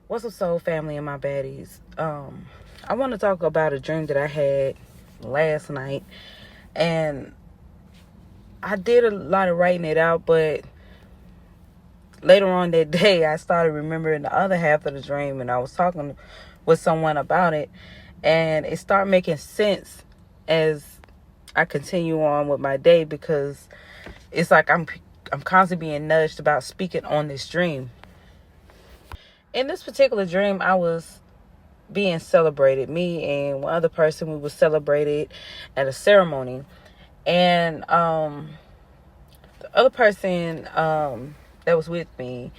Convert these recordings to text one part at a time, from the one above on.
What's up, soul family and my baddies? I want to talk about a dream that I had last night, and I did a lot of writing it out, but later on that day, I started remembering the other half of the dream, and I was talking with someone about it, and it started making sense as I continue on with my day, because it's like I'm constantly being nudged about speaking on this dream. In this particular dream, I was being celebrated. Me and one other person, we were celebrated at a ceremony, and the other person that was with me,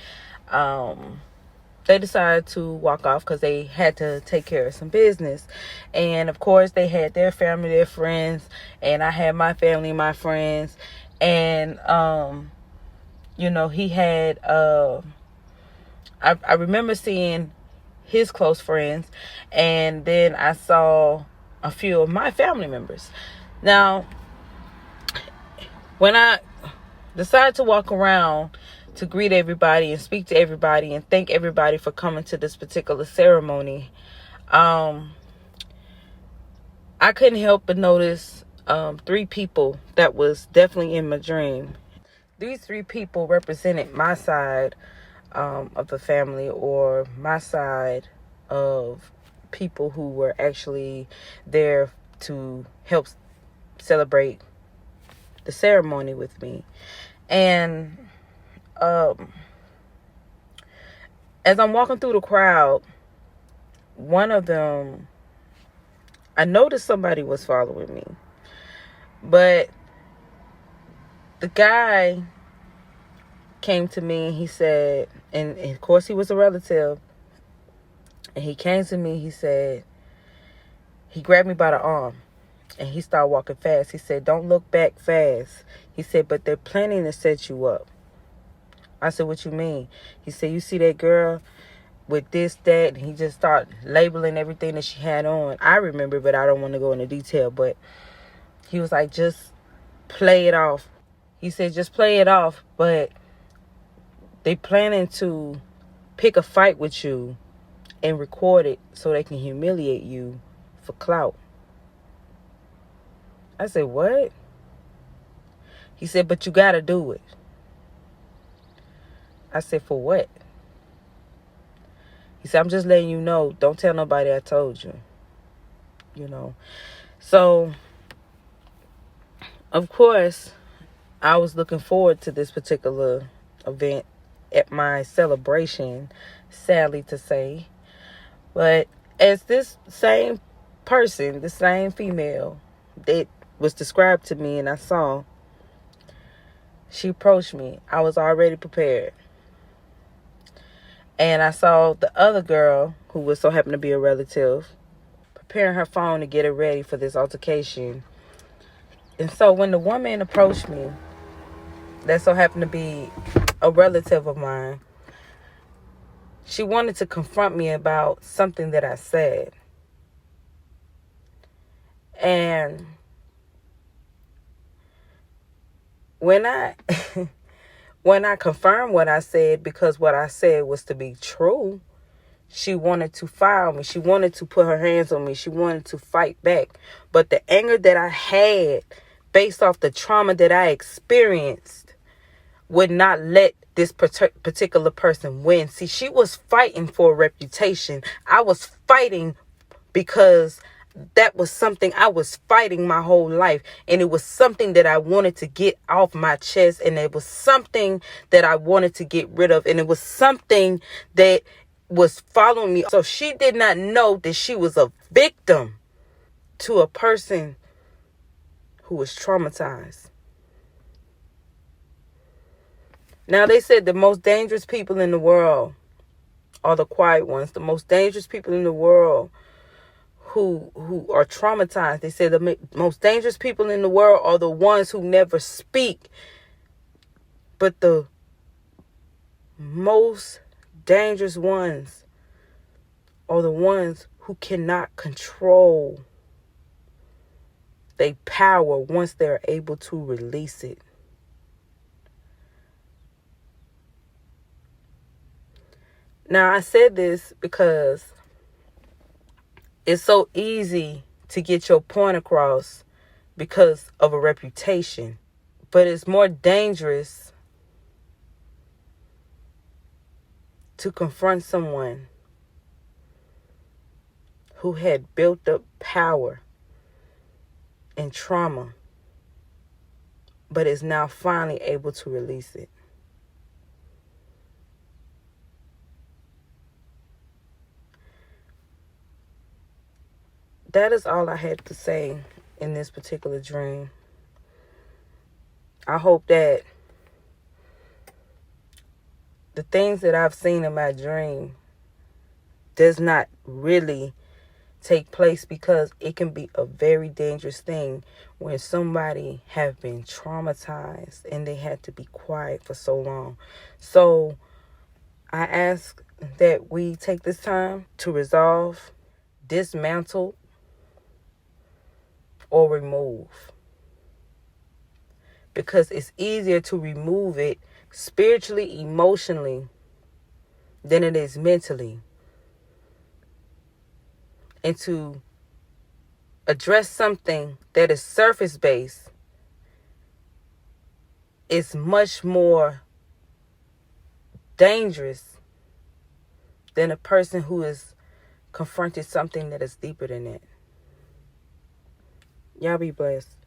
they decided to walk off because they had to take care of some business. And of course, they had their family, their friends, and I had my family, my friends. And he had I remember seeing his close friends, and then I saw a few of my family members. Now, when I decided to walk around to greet everybody and speak to everybody and thank everybody for coming to this particular ceremony, I couldn't help but notice three people that was definitely in my dream. These three people represented my side of the family, or my side of people who were actually there to help celebrate the ceremony with me. And as I'm walking through the crowd, one of them, I noticed somebody was following me, but the guy came to me and he said, and of course he was a relative, and he came to me, he said, he grabbed me by the arm and he started walking fast. He said, "Don't look back fast." He said, "But they're planning to set you up." I said, "What you mean?" He said, "You see that girl with this, that," and he just started labeling everything that she had on. I remember, but I don't want to go into detail, but he was like, "Just play it off." He said, "Just play it off, but they planning to pick a fight with you and record it so they can humiliate you for clout." I said, "What?" He said, "But you got to do it." I said, "For what?" He said, "I'm just letting you know. Don't tell nobody I told you." So, of course, I was looking forward to this particular event at my celebration, sadly to say. But as this same person, the same female that was described to me and I saw, she approached me. I was already prepared. And I saw the other girl, who was so happened to be a relative, preparing her phone to get her ready for this altercation. And so when the woman approached me, that so happened to be a relative of mine, she wanted to confront me about something that I said. And when I when I confirmed what I said, because what I said was to be true, she wanted to fire me. She wanted to put her hands on me. She wanted to fight back. But the anger that I had based off the trauma that I experienced would not let this particular person win. See, she was fighting for a reputation. I was fighting because that was something I was fighting my whole life. And it was something that I wanted to get off my chest. And it was something that I wanted to get rid of. And it was something that was following me. So she did not know that she was a victim to a person who was traumatized. Now, they said the most dangerous people in the world are the quiet ones. The most dangerous people in the world who are traumatized. They said the most dangerous people in the world are the ones who never speak. But the most dangerous ones are the ones who cannot control their power once they're able to release it. Now, I said this because it's so easy to get your point across because of a reputation. But it's more dangerous to confront someone who had built up power and trauma, but is now finally able to release it. That is all I had to say in this particular dream. I hope that the things that I've seen in my dream does not really take place, because it can be a very dangerous thing when somebody have been traumatized and they had to be quiet for so long. So I ask that we take this time to resolve, dismantle, or remove, because it's easier to remove it spiritually, emotionally, than it is mentally. And to address something that is surface based is much more dangerous than a person who has confronted something that is deeper than that. Y'all be blessed.